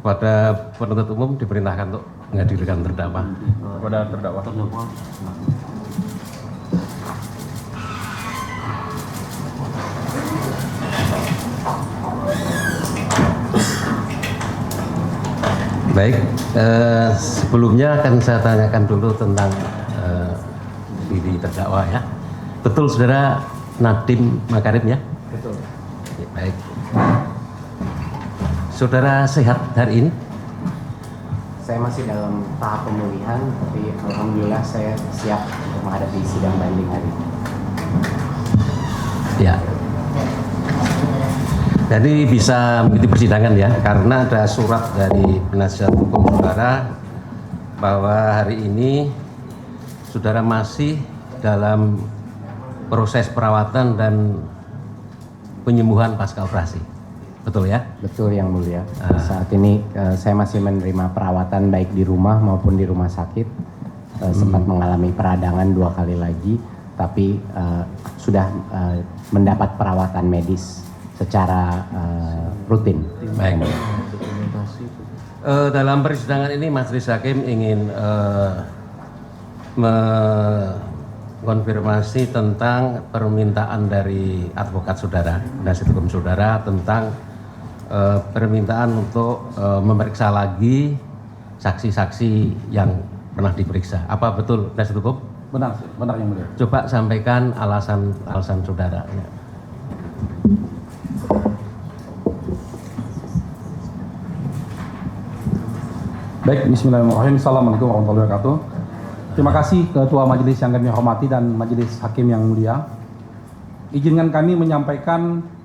kepada penuntut umum diperintahkan untuk menghadirkan terdakwa. Kepada terdakwa. Baik, sebelumnya akan saya tanyakan dulu tentang diri terdakwa ya. Betul saudara Nadiem Makarim ya? Betul. Ya, baik. Saudara sehat hari ini? Saya masih dalam tahap pemulihan, tapi alhamdulillah saya siap untuk menghadapi sidang banding hari ini. Ya. Jadi bisa mengikuti persidangan ya, karena ada surat dari penasihat hukum saudara bahwa hari ini saudara masih dalam proses perawatan dan penyembuhan pasca operasi. Betul ya? Betul yang mulia. Saat ini saya masih menerima perawatan baik di rumah maupun di rumah sakit. Sempat mengalami peradangan 2 kali lagi, tapi sudah mendapat perawatan medis secara rutin. Baik. Dalam persidangan ini Majelis Hakim ingin mengkonfirmasi tentang permintaan dari advokat saudara, penasihat hukum saudara tentang permintaan untuk memeriksa lagi saksi-saksi yang pernah diperiksa. Apa betul penasihat hukum? Benar yang mulia. Coba sampaikan alasan saudara. Ya. Baik, bismillahirrahmanirrahim. Assalamualaikum warahmatullahi wabarakatuh. Terima kasih Ketua Majelis yang kami hormati dan Majelis Hakim yang mulia. Izinkan kami menyampaikan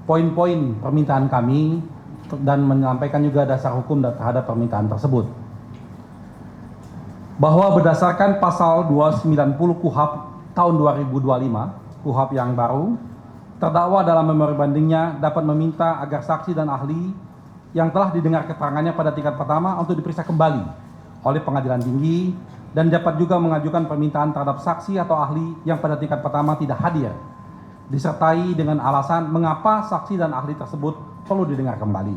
poin-poin permintaan kami dan menyampaikan juga dasar hukum terhadap permintaan tersebut. Bahwa berdasarkan pasal 290 KUHP tahun 2025, KUHP yang baru, terdakwa dalam memori bandingnya dapat meminta agar saksi dan ahli yang telah didengar keterangannya pada tingkat pertama untuk diperiksa kembali oleh pengadilan tinggi dan dapat juga mengajukan permintaan terhadap saksi atau ahli yang pada tingkat pertama tidak hadir, disertai dengan alasan mengapa saksi dan ahli tersebut perlu didengar kembali.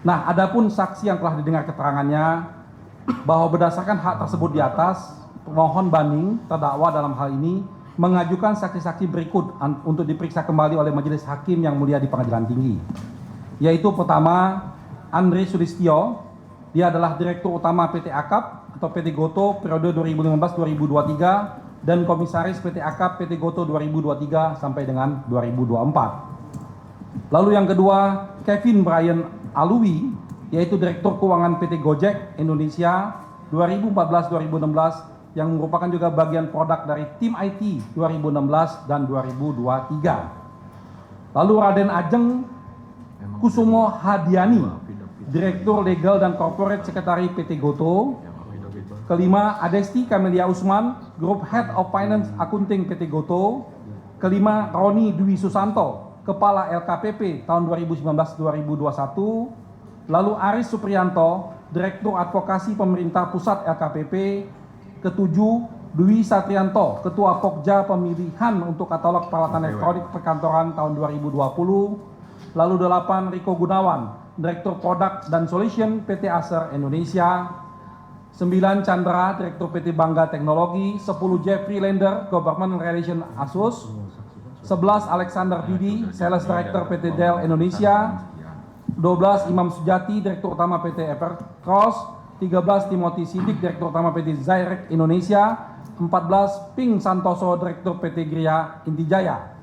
Nah, adapun saksi yang telah didengar keterangannya bahwa berdasarkan hak tersebut di atas, pemohon banding terdakwa dalam hal ini mengajukan saksi-saksi berikut untuk diperiksa kembali oleh Majelis Hakim yang mulia di pengadilan tinggi. Yaitu pertama, Andre Sulistyo, dia adalah Direktur Utama PT Akap atau PT Goto periode 2015-2023 dan Komisaris PT Akap PT Goto 2023 sampai dengan 2024. Lalu yang kedua, Kevin Brian Alwi, yaitu Direktur Keuangan PT Gojek Indonesia 2014-2016 yang merupakan juga bagian produk dari tim IT 2016 dan 2023. Lalu Raden Ajeng Kusumo Hadiani, Direktur Legal dan Corporate Secretary PT Goto. Kelima, Adesti Kamelia Usman, Group Head of Finance Accounting PT Goto. Kelima, Roni Dwi Susanto, Kepala LKPP tahun 2019-2021. Lalu Aris Supriyanto, Direktur Advokasi Pemerintah Pusat LKPP. Ketujuh, Dwi Satrianto, Ketua Pokja Pemilihan untuk Katalog Peralatan Elektronik Perkantoran tahun 2020. Lalu 8, Riko Gunawan, Direktur Produk dan Solution PT Acer Indonesia. 9, Chandra, Direktur PT Bangga Teknologi. 10, Jeffrey Lender, Government Relation Asus. 11, Alexander Didi, Sales Director PT Dell Indonesia. 12, Imam Sujati, Direktur Utama PT Evercross. 13, Timothy Sidik, Direktur Utama PT Zyrek Indonesia. 14, Ping Santoso, Direktur PT Gria Intijaya.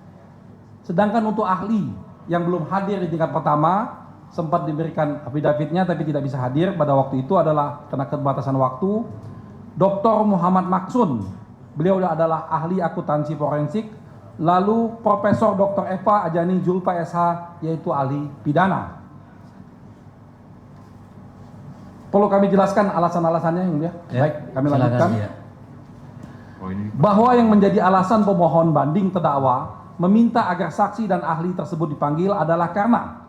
Sedangkan untuk ahli yang belum hadir di tingkat pertama, sempat diberikan affidavitnya tapi tidak bisa hadir pada waktu itu adalah karena keterbatasan waktu, Dr. Muhammad Maksun, beliau adalah ahli akuntansi forensik. Lalu Profesor Dr. Eva Ajani Julpa SH, yaitu ahli pidana. Perlu kami jelaskan alasan-alasannya yang mulia? Ya, baik, kami lanjutkan. Ya. Bahwa yang menjadi alasan pemohon banding terdakwa meminta agar saksi dan ahli tersebut dipanggil adalah karena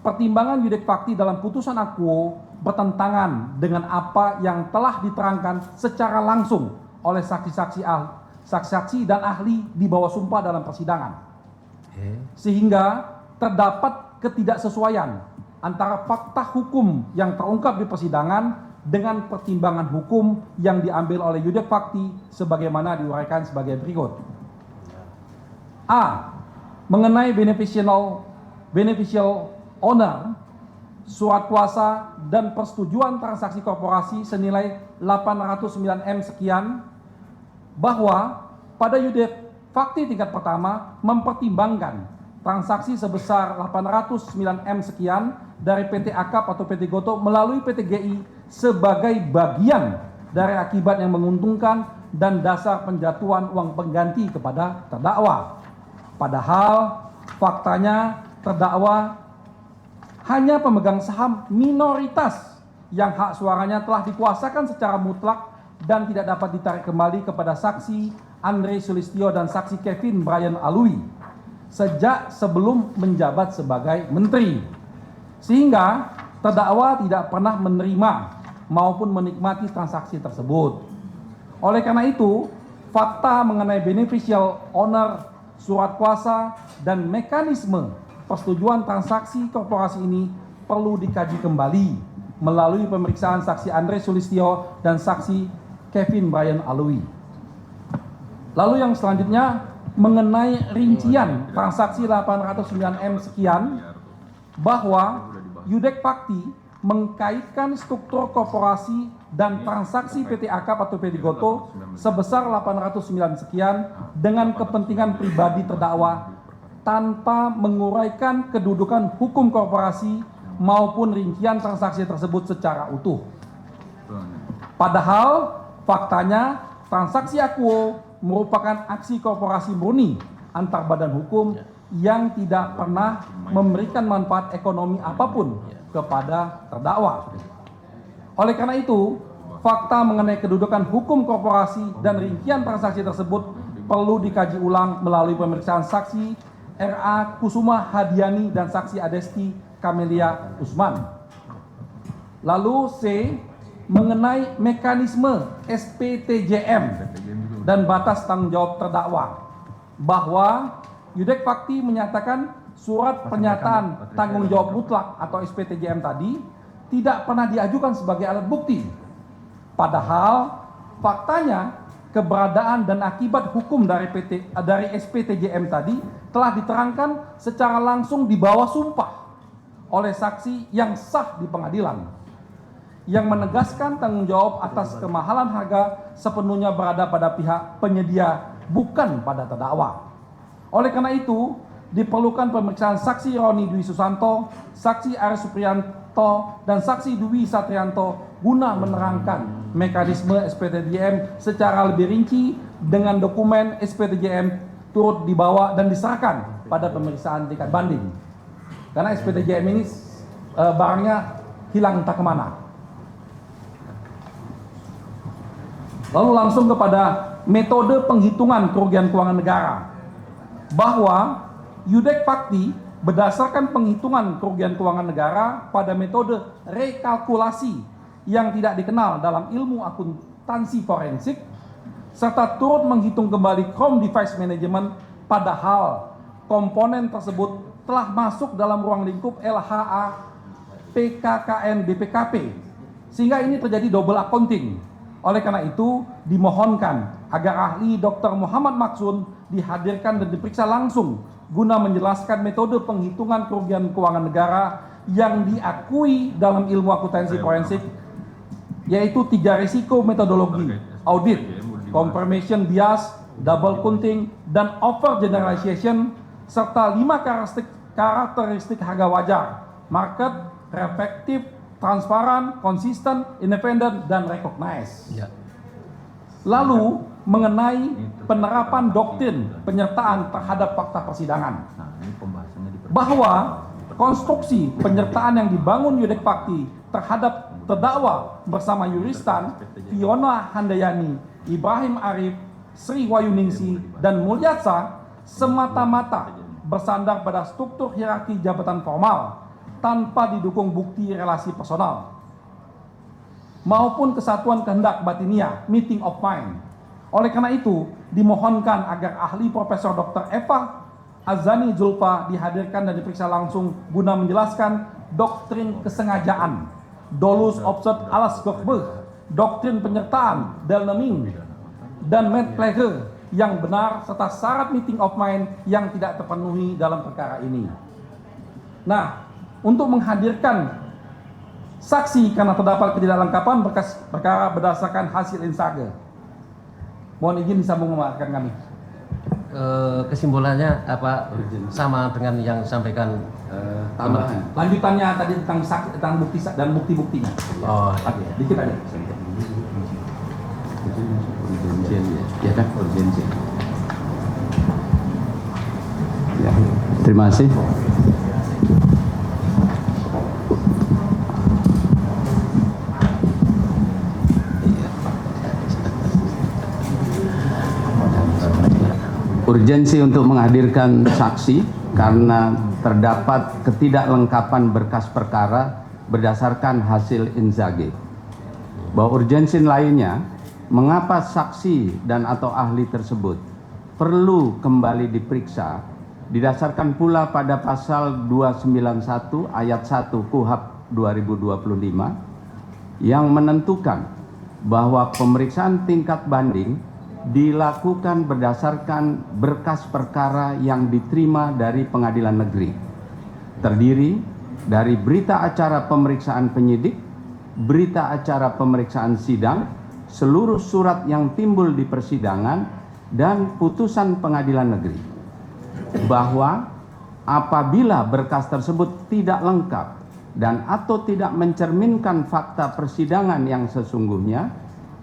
pertimbangan yudik fakti dalam putusan akuo bertentangan dengan apa yang telah diterangkan secara langsung oleh saksi-saksi dan ahli di bawah sumpah dalam persidangan. Sehingga terdapat ketidaksesuaian antara fakta hukum yang terungkap di persidangan dengan pertimbangan hukum yang diambil oleh Yudek Fakti sebagaimana diuraikan sebagai berikut. A. Mengenai beneficial owner, surat kuasa dan persetujuan transaksi korporasi senilai 809M sekian, bahwa pada Yudek Fakti tingkat pertama mempertimbangkan transaksi sebesar 809M sekian dari PT Akap atau PT Gotoh melalui PT GI sebagai bagian dari akibat yang menguntungkan dan dasar penjatuhan uang pengganti kepada terdakwa. Padahal faktanya terdakwa hanya pemegang saham minoritas yang hak suaranya telah dikuasakan secara mutlak dan tidak dapat ditarik kembali kepada saksi Andre Sulistyo dan saksi Kevin Brian Alwi sejak sebelum menjabat sebagai menteri, sehingga terdakwa tidak pernah menerima maupun menikmati transaksi tersebut. Oleh karena itu, fakta mengenai beneficial owner, surat kuasa, dan mekanisme persetujuan transaksi korporasi ini perlu dikaji kembali melalui pemeriksaan saksi Andre Sulistyo dan saksi Kevin Brian Alwi. Lalu yang selanjutnya mengenai rincian transaksi 809M sekian, bahwa Yudek Fakti mengkaitkan struktur korporasi dan transaksi PT Akap atau PT Gotoh sebesar 809 sekian dengan kepentingan pribadi terdakwa tanpa menguraikan kedudukan hukum korporasi maupun rincian transaksi tersebut secara utuh. Padahal faktanya transaksi akuo merupakan aksi korporasi murni antar badan hukum yang tidak pernah memberikan manfaat ekonomi apapun kepada terdakwa. Oleh karena itu, fakta mengenai kedudukan hukum korporasi dan rincian transaksi tersebut perlu dikaji ulang melalui pemeriksaan saksi R.A. Kusuma Hadiani dan saksi Adesti Kamelia Usman. Lalu C. Mengenai mekanisme SPTJM dan batas tanggung jawab terdakwa, bahwa Yudek Fakti menyatakan surat pernyataan tanggung jawab mutlak atau SPTJM tadi tidak pernah diajukan sebagai alat bukti. Padahal faktanya keberadaan dan akibat hukum dari SPTJM tadi telah diterangkan secara langsung di bawah sumpah oleh saksi yang sah di pengadilan, yang menegaskan tanggung jawab atas kemahalan harga sepenuhnya berada pada pihak penyedia, bukan pada terdakwa. Oleh karena itu, diperlukan pemeriksaan saksi Roni Dwi Susanto, saksi Aris Suprianto, dan saksi Dwi Satrianto guna menerangkan mekanisme SPTJM secara lebih rinci dengan dokumen SPTJM turut dibawa dan diserahkan pada pemeriksaan tingkat banding. Karena SPTJM ini barangnya hilang entah kemana. Lalu langsung kepada metode penghitungan kerugian keuangan negara, bahwa Yudek Fakti berdasarkan penghitungan kerugian keuangan negara pada metode rekalkulasi yang tidak dikenal dalam ilmu akuntansi forensik, serta turut menghitung kembali Chrome Device Management, padahal komponen tersebut telah masuk dalam ruang lingkup LHA PKKN BPKP, sehingga ini terjadi double accounting. Oleh karena itu, dimohonkan agar ahli Dr. Muhammad Maksun dihadirkan dan diperiksa langsung guna menjelaskan metode penghitungan kerugian keuangan negara yang diakui dalam ilmu akuntansi forensik, yaitu 3 risiko metodologi: audit, confirmation bias, double counting, dan over generalization, serta 5 karakteristik harga wajar, market, reflektif, transparan, konsisten, independen, dan recognized. Ya. Lalu mengenai penerapan doktrin penyertaan terhadap fakta persidangan, bahwa konstruksi penyertaan yang dibangun Yudek Fakti terhadap terdakwa bersama Yuristan, Fiona Handayani, Ibrahim Arif, Sri Wayuningsi, dan Mulyatsa semata-mata bersandar pada struktur hierarki jabatan formal tanpa didukung bukti relasi personal maupun kesatuan kehendak batinia, meeting of mind. Oleh karena itu, dimohonkan agar ahli Profesor Dr. Eva Azani Zulfa dihadirkan dan diperiksa langsung guna menjelaskan doktrin kesengajaan, dolus obsert alles Gokbeh, doktrin penyertaan, Delneming, dan Medpleger yang benar serta syarat meeting of mind yang tidak terpenuhi dalam perkara ini. Nah, untuk menghadirkan saksi karena terdapat ketidaklengkapan berkas perkara berdasarkan hasil insage. Mohon izin disambung memaafkan kami. Kesimpulannya apa sama dengan yang disampaikan Tambahan. Lanjutannya tadi tentang saksi, tentang bukti dan bukti-buktinya. Oh, Dikit aja. Ya kan, urgensi. Ya, terima kasih. Urgensi untuk menghadirkan saksi karena terdapat ketidaklengkapan berkas perkara berdasarkan hasil insage. Bahwa urgensi lainnya, mengapa saksi dan atau ahli tersebut perlu kembali diperiksa didasarkan pula pada pasal 291 ayat 1 KUHP 2025 yang menentukan bahwa pemeriksaan tingkat banding dilakukan berdasarkan berkas perkara yang diterima dari pengadilan negeri. Terdiri dari berita acara pemeriksaan penyidik, berita acara pemeriksaan sidang, seluruh surat yang timbul di persidangan, dan putusan pengadilan negeri. Bahwa apabila berkas tersebut tidak lengkap dan atau tidak mencerminkan fakta persidangan yang sesungguhnya,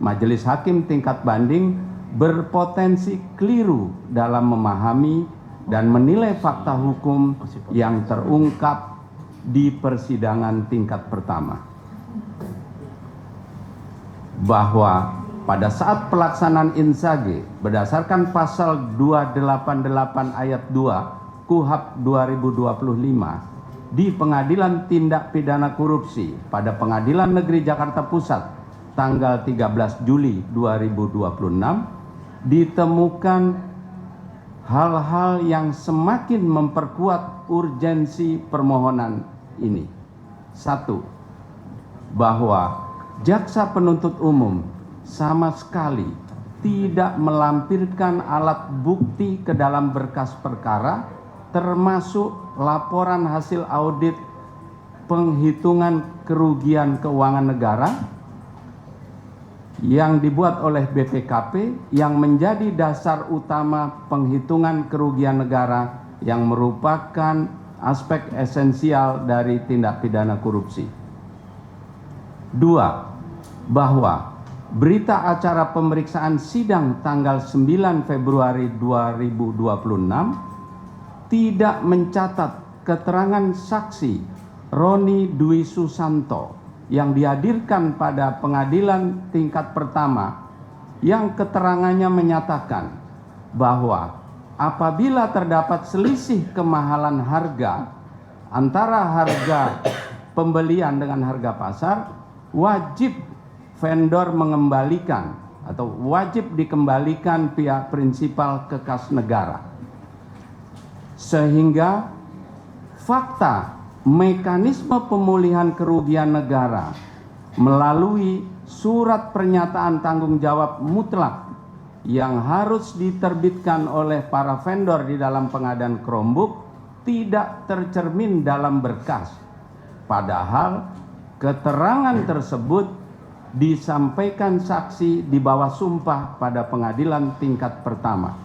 majelis hakim tingkat banding berpotensi keliru dalam memahami dan menilai fakta hukum yang terungkap di persidangan tingkat pertama. Bahwa pada saat pelaksanaan insage berdasarkan pasal 288 ayat 2 KUHP 2025 di Pengadilan Tindak Pidana Korupsi pada Pengadilan Negeri Jakarta Pusat tanggal 13 Juli 2026 ditemukan hal-hal yang semakin memperkuat urgensi permohonan ini. 1. Bahwa jaksa penuntut umum sama sekali tidak melampirkan alat bukti ke dalam berkas perkara, termasuk laporan hasil audit penghitungan kerugian keuangan negara yang dibuat oleh BPKP yang menjadi dasar utama penghitungan kerugian negara yang merupakan aspek esensial dari tindak pidana korupsi. 2. Bahwa berita acara pemeriksaan sidang tanggal 9 Februari 2026 tidak mencatat keterangan saksi Roni Dwi Susanto yang dihadirkan pada pengadilan tingkat pertama yang keterangannya menyatakan bahwa apabila terdapat selisih kemahalan harga antara harga pembelian dengan harga pasar, wajib vendor mengembalikan atau wajib dikembalikan pihak prinsipal ke kas negara. Sehingga fakta mekanisme pemulihan kerugian negara melalui surat pernyataan tanggung jawab mutlak yang harus diterbitkan oleh para vendor di dalam pengadaan Chromebook tidak tercermin dalam berkas. Padahal keterangan tersebut disampaikan saksi di bawah sumpah pada pengadilan tingkat pertama.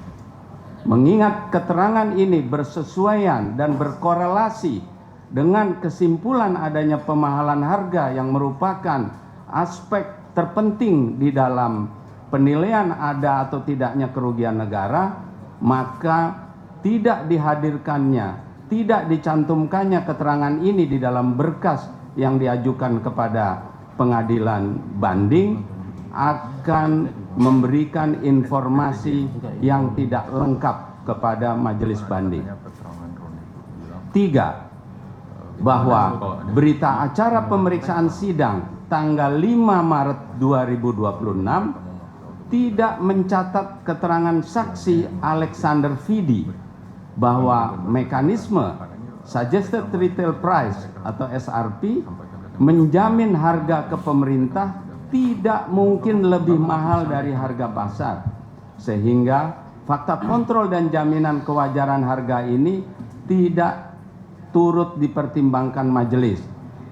Mengingat keterangan ini bersesuaian dan berkorelasi dengan kesimpulan adanya pemahalan harga yang merupakan aspek terpenting di dalam penilaian ada atau tidaknya kerugian negara, maka tidak dihadirkannya, tidak dicantumkannya keterangan ini di dalam berkas yang diajukan kepada pengadilan banding akan memberikan informasi yang tidak lengkap kepada majelis banding. 3. Bahwa berita acara pemeriksaan sidang tanggal 5 Maret 2026 tidak mencatat keterangan saksi Alexander Vidi bahwa mekanisme suggested retail price atau SRP menjamin harga ke pemerintah tidak mungkin lebih mahal dari harga pasar, sehingga fakta kontrol dan jaminan kewajaran harga ini tidak turut dipertimbangkan majelis.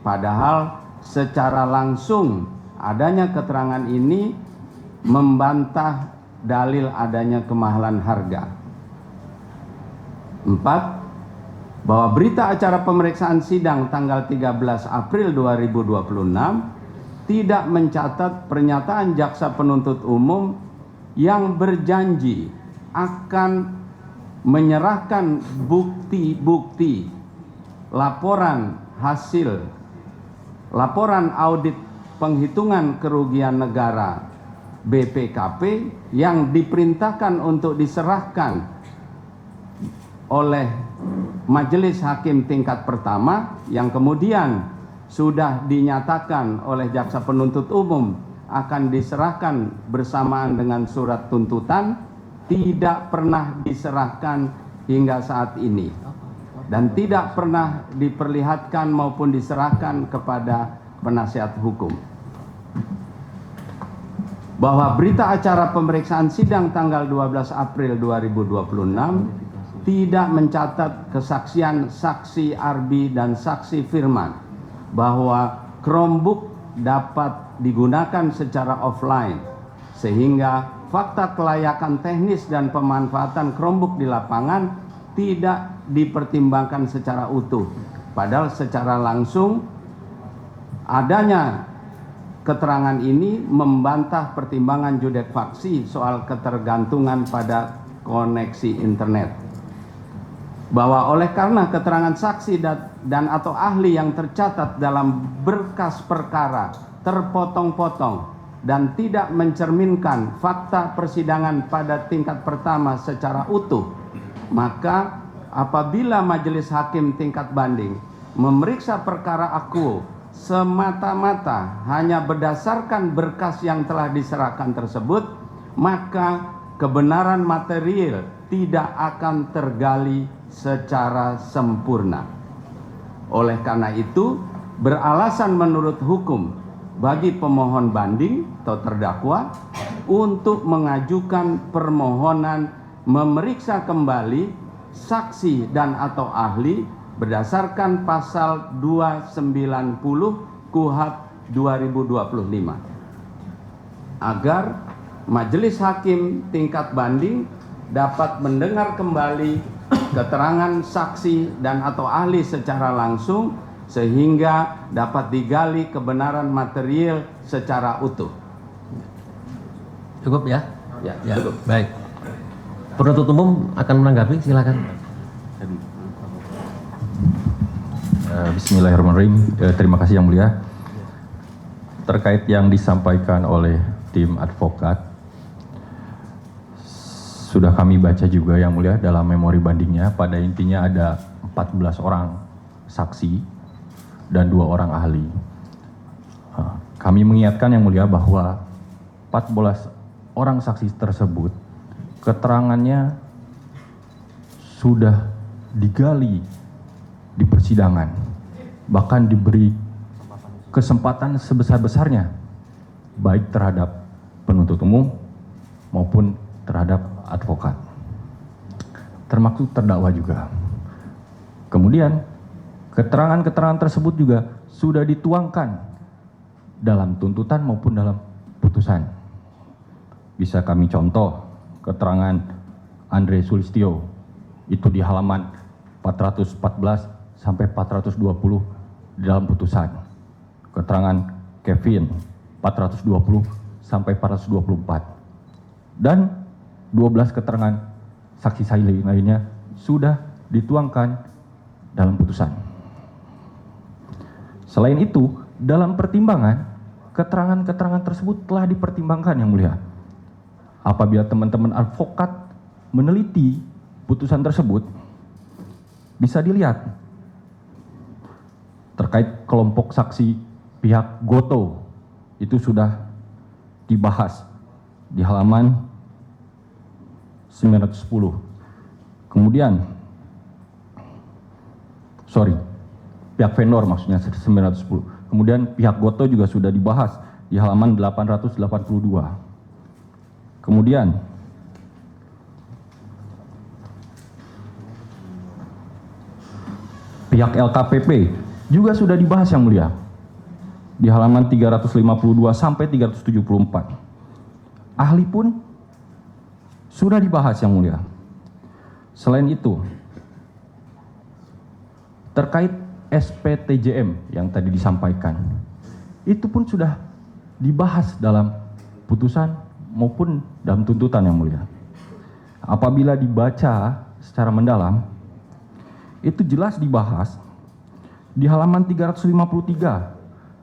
Padahal secara langsung adanya keterangan ini membantah dalil adanya kemahalan harga. 4. Bahwa berita acara pemeriksaan sidang tanggal 13 April 2026 tidak mencatat pernyataan jaksa penuntut umum yang berjanji akan menyerahkan bukti-bukti laporan audit penghitungan kerugian negara BPKP yang diperintahkan untuk diserahkan oleh Majelis Hakim tingkat pertama, yang kemudian sudah dinyatakan oleh jaksa penuntut umum akan diserahkan bersamaan dengan surat tuntutan, tidak pernah diserahkan hingga saat ini dan tidak pernah diperlihatkan maupun diserahkan kepada penasihat hukum. Bahwa berita acara pemeriksaan sidang tanggal 12 April 2026 tidak mencatat kesaksian saksi Arbi dan saksi Firman bahwa Chromebook dapat digunakan secara offline, sehingga fakta kelayakan teknis dan pemanfaatan Chromebook di lapangan tidak dipertimbangkan secara utuh. Padahal secara langsung adanya keterangan ini membantah pertimbangan judek faksi soal ketergantungan pada koneksi internet. Bahwa oleh karena keterangan saksi dan atau ahli yang tercatat dalam berkas perkara terpotong-potong dan tidak mencerminkan fakta persidangan pada tingkat pertama secara utuh, maka apabila majelis hakim tingkat banding memeriksa perkara akuo semata-mata hanya berdasarkan berkas yang telah diserahkan tersebut, maka kebenaran material tidak akan tergali secara sempurna. Oleh karena itu, beralasan menurut hukum bagi pemohon banding atau terdakwa untuk mengajukan permohonan memeriksa kembali saksi dan atau ahli berdasarkan pasal 290 KUHP 2025 agar majelis hakim tingkat banding dapat mendengar kembali keterangan saksi dan atau ahli secara langsung sehingga dapat digali kebenaran material secara utuh. Cukup ya? Ya, Cukup. Baik. Penuntut umum akan menanggapi, silakan. Bismillahirrahmanirrahim. Terima kasih Yang Mulia. Terkait yang disampaikan oleh tim advokat, sudah kami baca juga Yang Mulia dalam memori bandingnya. Pada intinya ada 14 orang saksi dan 2 orang ahli. Kami mengingatkan Yang Mulia bahwa 14 orang saksi tersebut keterangannya sudah digali di persidangan, bahkan diberi kesempatan sebesar-besarnya baik terhadap penuntut umum maupun terhadap advokat, termasuk terdakwa juga. Kemudian keterangan-keterangan tersebut juga sudah dituangkan dalam tuntutan maupun dalam putusan. Bisa kami contoh keterangan Andre Sulistyo itu di halaman 414 sampai 420 di dalam putusan. Keterangan Kevin 420 sampai 424. Dan 12 keterangan saksi lainnya sudah dituangkan dalam putusan. Selain itu, dalam pertimbangan, keterangan-keterangan tersebut telah dipertimbangkan Yang Mulia. Apabila teman-teman advokat meneliti putusan tersebut, bisa dilihat terkait kelompok saksi pihak Goto itu sudah dibahas di halaman 910. Kemudian pihak vendor maksudnya 910. Kemudian pihak Goto juga sudah dibahas di halaman 882. Kemudian pihak LKPP juga sudah dibahas yang mulia di halaman 352 sampai 374. Ahli pun sudah dibahas yang mulia. Selain itu, terkait SPTJM yang tadi disampaikan, itu pun sudah dibahas dalam putusan maupun dalam tuntutan yang mulia. Apabila dibaca secara mendalam, itu jelas dibahas di halaman 353,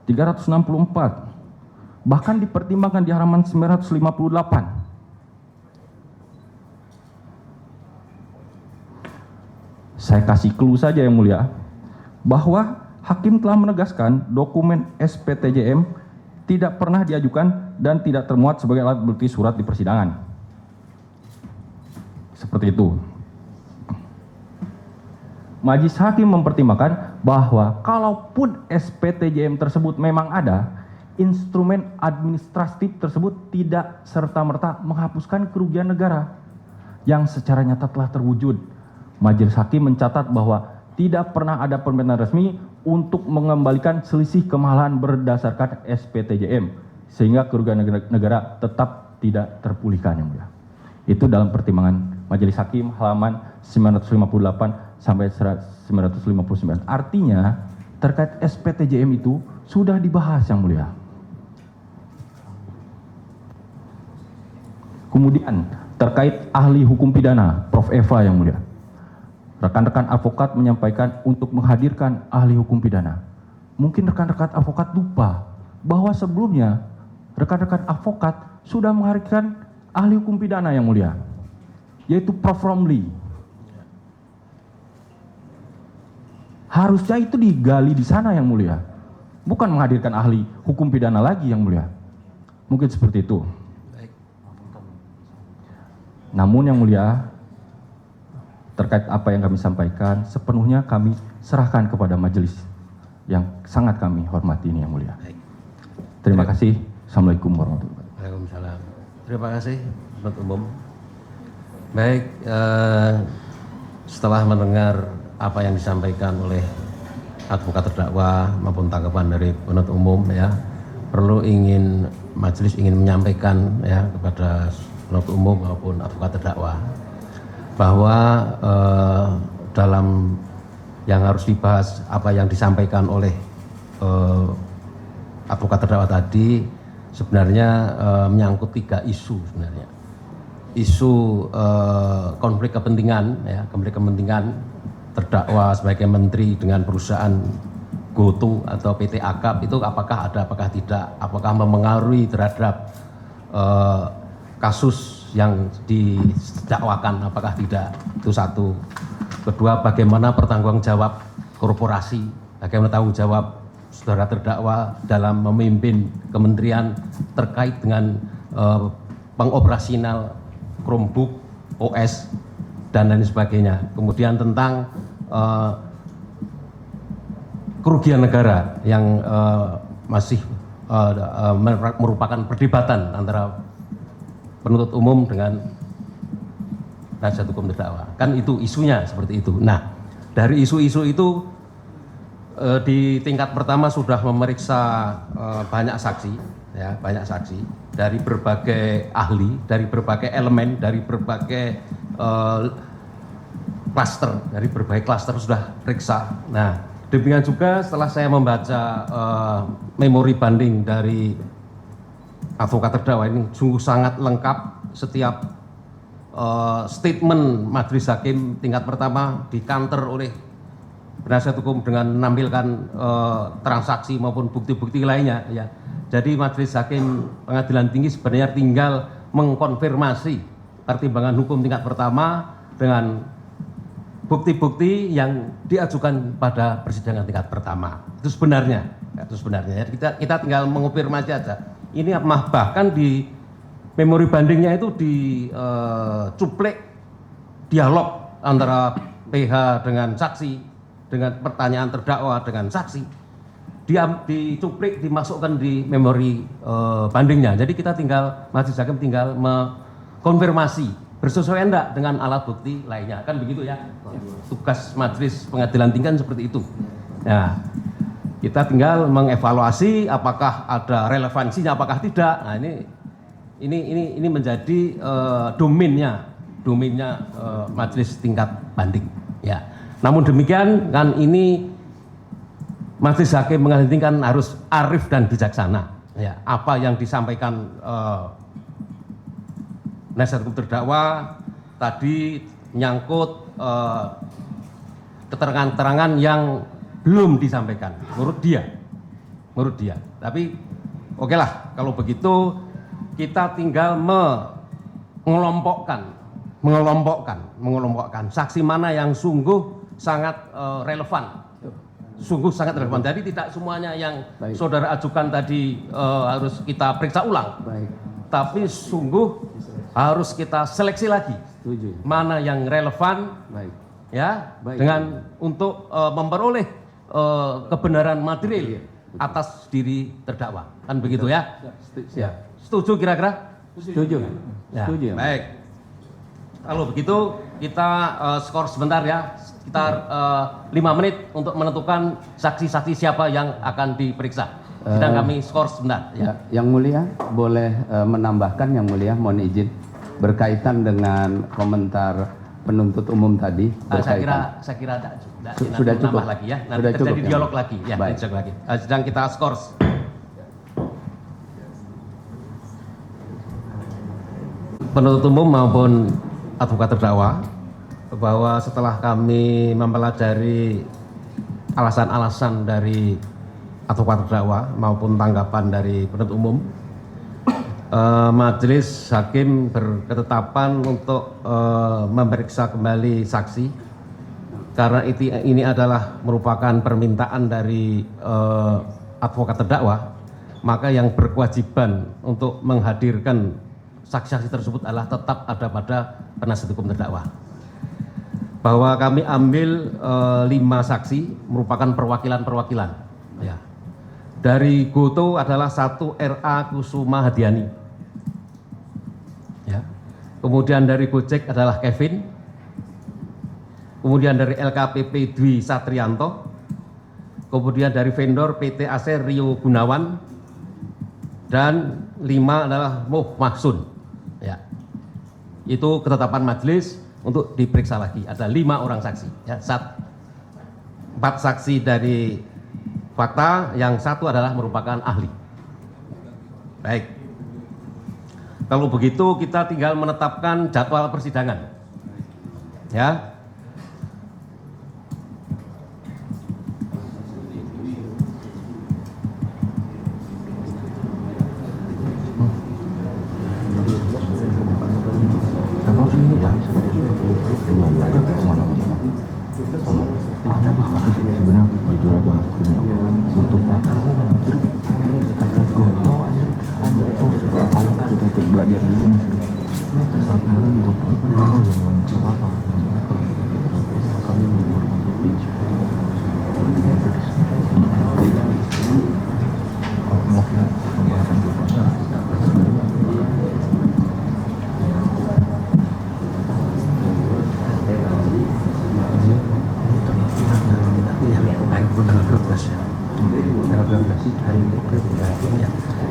364, bahkan dipertimbangkan di halaman 958. Saya kasih clue saja yang mulia, bahwa hakim telah menegaskan dokumen SPTJM tidak pernah diajukan dan tidak termuat sebagai alat bukti surat di persidangan. Seperti itu. Majelis Hakim mempertimbangkan bahwa kalaupun SPTJM tersebut memang ada, instrumen administratif tersebut tidak serta-merta menghapuskan kerugian negara yang secara nyata telah terwujud. Majelis Hakim mencatat bahwa tidak pernah ada permintaan resmi untuk mengembalikan selisih kemahalan berdasarkan SPTJM, sehingga kerugian negara tetap tidak terpulihkan yang mulia. Itu dalam pertimbangan Majelis Hakim halaman 958 sampai 959. Artinya terkait SPTJM itu sudah dibahas yang mulia. Kemudian terkait ahli hukum pidana Prof. Eva yang mulia. Rekan-rekan advokat menyampaikan untuk menghadirkan ahli hukum pidana. Mungkin rekan-rekan advokat lupa bahwa sebelumnya rekan-rekan advokat sudah menghadirkan ahli hukum pidana yang mulia, yaitu Prof. Romli. Harusnya itu digali di sana yang mulia, bukan menghadirkan ahli hukum pidana lagi yang mulia. Mungkin seperti itu. Namun yang mulia, terkait apa yang kami sampaikan, sepenuhnya kami serahkan kepada majelis yang sangat kami hormati ini yang mulia. Terima kasih. Assalamualaikum warahmatullahi wabarakatuh. Waalaikumsalam. Terima kasih, penuntut umum. Baik, setelah mendengar apa yang disampaikan oleh advokat terdakwa maupun tanggapan dari penuntut umum, ya, majelis ingin menyampaikan ya kepada penuntut umum maupun advokat terdakwa bahwa dalam yang harus dibahas apa yang disampaikan oleh advokat terdakwa tadi sebenarnya menyangkut 3 isu sebenarnya. Isu konflik kepentingan, ya, konflik kepentingan terdakwa sebagai menteri dengan perusahaan GoTo atau PT Akap itu apakah ada, apakah tidak, apakah mempengaruhi terhadap kasus yang didakwakan, apakah tidak. Itu satu. Kedua, bagaimana pertanggungjawab korporasi, bagaimana tanggung jawab saudara terdakwa dalam memimpin kementerian terkait dengan pengoperasional Chromebook, OS, dan lain sebagainya. Kemudian tentang kerugian negara yang masih merupakan perdebatan antara penuntut umum dengan penasihat hukum terdakwa. Kan itu isunya seperti itu. Nah, dari isu-isu itu di tingkat pertama sudah memeriksa banyak saksi, ya, banyak saksi dari berbagai ahli, dari berbagai elemen, dari berbagai klaster, dari berbagai klaster sudah periksa. Nah, demikian juga setelah saya membaca memori banding dari advokat terdakwa ini sungguh sangat lengkap. Setiap statement majelis hakim tingkat pertama dikanter oleh penasihat hukum dengan menampilkan transaksi maupun bukti-bukti lainnya, ya. Jadi majelis hakim pengadilan tinggi sebenarnya tinggal mengkonfirmasi pertimbangan hukum tingkat pertama dengan bukti-bukti yang diajukan pada persidangan tingkat pertama. Itu sebenarnya, itu sebenarnya. Kita tinggal mengonfirmasi aja. Ini bahkan di memori bandingnya itu dicuplek dialog antara PH dengan saksi dengan pertanyaan terdakwa dengan saksi dicuplik dimasukkan di memori bandingnya. Jadi kita tinggal majelis hakim tinggal mengkonfirmasi bersesuaian enggak dengan alat bukti lainnya, kan begitu ya. Tugas majelis pengadilan tinggi kan seperti itu. Nah, kita tinggal mengevaluasi apakah ada relevansinya apakah tidak. Nah, ini menjadi domainnya majelis tingkat banding ya. Namun demikian kan ini majelis hakim pengadilan tinggi kan harus arif dan bijaksana ya. Apa yang disampaikan penasihat hukum terdakwa tadi nyangkut keterangan-keterangan yang belum disampaikan menurut dia. Tapi oke lah kalau begitu kita tinggal mengelompokkan saksi mana yang sungguh sangat relevan. Jadi tidak semuanya yang saudara ajukan tadi harus kita periksa ulang. Tapi sungguh harus kita seleksi lagi. Mana yang relevan ya dengan untuk memperoleh kebenaran material atas diri terdakwa. Kan begitu ya? Setuju kira-kira? Setuju. Ya, Setuju. baik. Kalau begitu kita skor sebentar ya, sekitar 5 menit untuk menentukan saksi-saksi siapa yang akan diperiksa. Sedang kami skor sebentar. Ya, Yang Mulia boleh menambahkan Yang Mulia, mohon izin berkaitan dengan komentar penuntut umum tadi. Saya kira Sudah cukup lagi ya. Nanti Sudah terjadi cukup, dialog lagi ya. Baik. Dialog lagi. Sedang kita skor. Penuntut umum maupun advokat terdakwa bahwa setelah kami mempelajari alasan-alasan dari advokat terdakwa maupun tanggapan dari penuntut umum, majelis hakim berketetapan untuk memeriksa kembali saksi karena ini adalah merupakan permintaan dari advokat terdakwa, maka yang berkewajiban untuk menghadirkan saksi-saksi tersebut adalah tetap ada pada penasihat hukum terdakwa. Bahwa kami ambil 5 saksi merupakan perwakilan-perwakilan. Ya. Dari Goto adalah 1 RA Kusuma Hadiani. Ya. Kemudian dari Gojek adalah Kevin. Kemudian dari LKPP Dwi Satrianto. Kemudian dari vendor PT AC Rio Gunawan. Dan 5 adalah Moh Mahsun. Ya. Itu ketetapan majelis untuk diperiksa lagi. Ada 5 orang saksi. Ya. 4 saksi dari fakta, yang 1 adalah merupakan ahli. Baik. Kalau begitu kita tinggal menetapkan jadwal persidangan. Ya.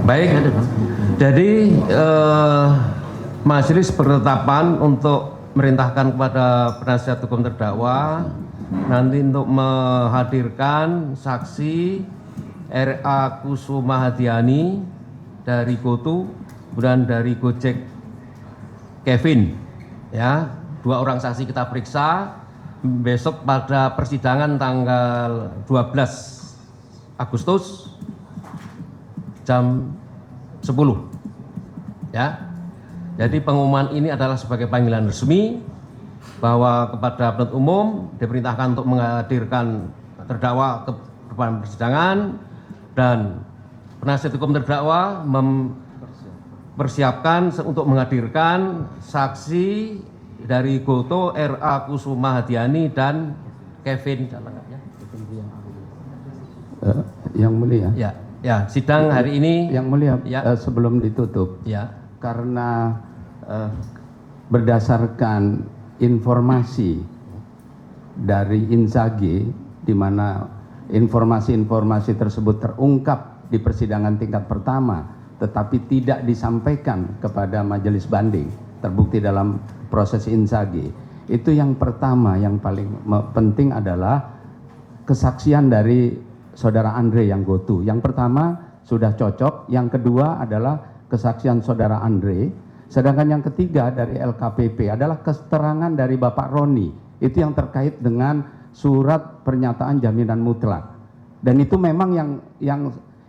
Baik, jadi majelis berketetapan untuk merintahkan kepada penasihat hukum terdakwa nanti untuk menghadirkan saksi RA Kusuma Hadiani dari Goto, kemudian dari Gojek Kevin, ya 2 orang saksi kita periksa besok pada persidangan tanggal 12 Agustus jam 10 ya. Jadi pengumuman ini adalah sebagai panggilan resmi bahwa kepada penuntut umum diperintahkan untuk menghadirkan terdakwa ke depan persidangan, dan penasihat hukum terdakwa mempersiapkan untuk menghadirkan saksi dari Goto, RA Kusuma Hadiani dan Kevin Yang mulia. Ya, sidang hari ini. Yang mulia, Ya. sebelum ditutup, Ya, karena berdasarkan informasi dari Inzaghi, di mana informasi-informasi tersebut terungkap di persidangan tingkat pertama, tetapi tidak disampaikan kepada majelis banding, terbukti dalam proses Inzaghi. Itu yang pertama, yang paling penting adalah kesaksian dari saudara Andre yang gotu. Yang pertama sudah cocok, yang kedua adalah kesaksian saudara Andre, sedangkan yang ketiga dari LKPP adalah keterangan dari Bapak Roni. Itu yang terkait dengan surat pernyataan jaminan mutlak. Dan itu memang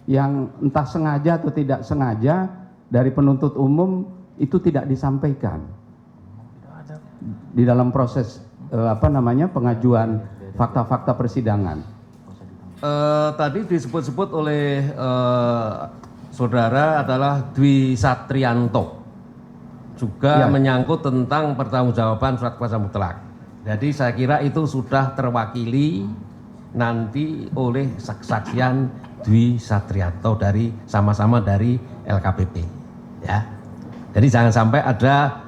yang entah sengaja atau tidak sengaja dari penuntut umum itu tidak disampaikan di dalam proses pengajuan fakta-fakta persidangan. Tadi disebut-sebut oleh saudara adalah Dwi Satrianto, juga Ya. menyangkut tentang pertanggungjawaban surat kuasa mutlak. Jadi saya kira itu sudah terwakili nanti oleh kesaksian Dwi Satrianto dari sama-sama dari LKPP, ya. Jadi jangan sampai ada,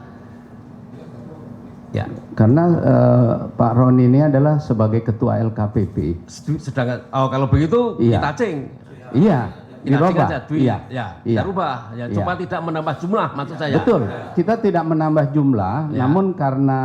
ya. Karena Pak Roni ini adalah sebagai ketua LKPP. Sedangkan kalau begitu Iya. kita cing. Iya, Kita cing dirubah. aja Dwi, Iya. ya, Iya. kita rubah, ya, Iya. cuma tidak menambah jumlah maksud saya. Betul, kita tidak menambah jumlah, Ya. namun karena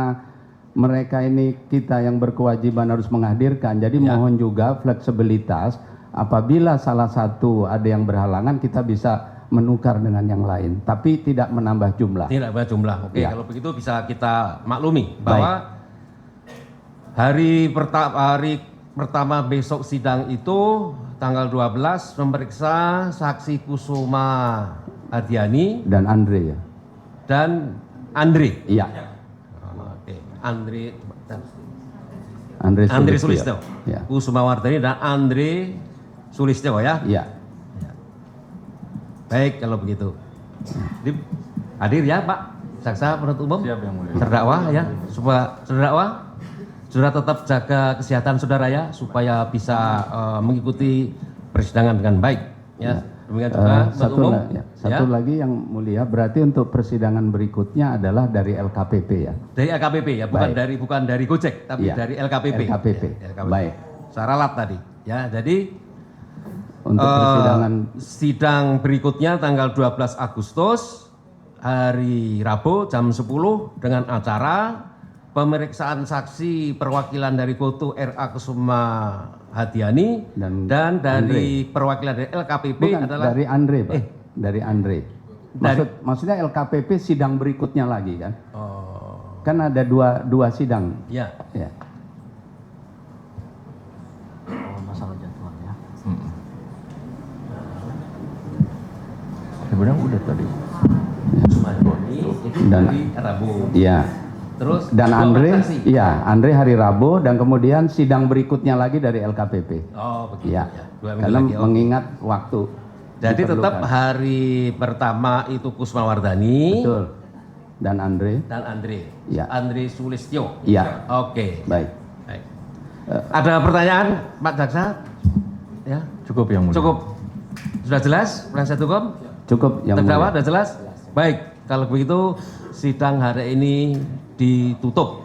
mereka ini kita yang berkewajiban harus menghadirkan, jadi Ya. mohon juga fleksibilitas. Apabila salah satu ada yang berhalangan, kita bisa menukar dengan yang lain, tapi tidak menambah jumlah. Tidak banyak jumlah. Oke, Ya. kalau begitu bisa kita maklumi bahwa hari pertama besok sidang itu tanggal 12 memeriksa saksi Kusuma Adiani Dan Andre ya. dan Andre. Iya, Oke, Andre Andre Sulistyo. Ya. Kusuma Wardani dan Andre Sulistyo ya. Iya. Baik kalau begitu. Jadi, hadir ya Pak Jaksa Penuntut Umum. Siap, Yang Mulia. Terdakwa ya, supaya terdakwa saudara tetap jaga kesehatan saudara ya, supaya bisa mengikuti persidangan dengan baik ya. Demikian juga penuntut umum. Satu lagi yang mulia, berarti untuk persidangan berikutnya adalah dari LKPP ya. Dari LKPP ya, bukan Baik. bukan dari Gojek, tapi Iya. dari LKPP. LKPP. Ya, LKPP. Baik. Secara lat tadi ya. Jadi Untuk persidangan sidang berikutnya tanggal 12 Agustus hari Rabu jam 10 dengan acara pemeriksaan saksi perwakilan dari Goto RA Kusuma Hadiani dan dari perwakilan dari LKPP bukan adalah dari Andre, Pak. Dari Andre. Maksudnya LKPP sidang berikutnya lagi kan? oh Kan ada dua sidang. ya. Ya. Masalah jadwal ya. Sebenarnya udah tadi. Itu Dan- hari Rabu. Iya. Terus Dan dua Andre, saksi. iya, Andre hari Rabu dan kemudian sidang berikutnya lagi dari LKPP. Oh begitu Iya. ya. 2 minggu Karena lagi. Oh. mengingat waktu. Jadi tetap diperlukan. hari pertama itu Kusuma Wardani Betul. Dan Andre. dan Andre. Iya. Andre Sulistyo. Iya. Oke. Baik. Baik. Ada pertanyaan Pak Jaksa? Ya. Cukup Yang Mulia. Cukup. Sudah jelas penasihat hukum? Cukup yang Terdakwa mulia. sudah jelas? Baik. Kalau begitu sidang hari ini ditutup.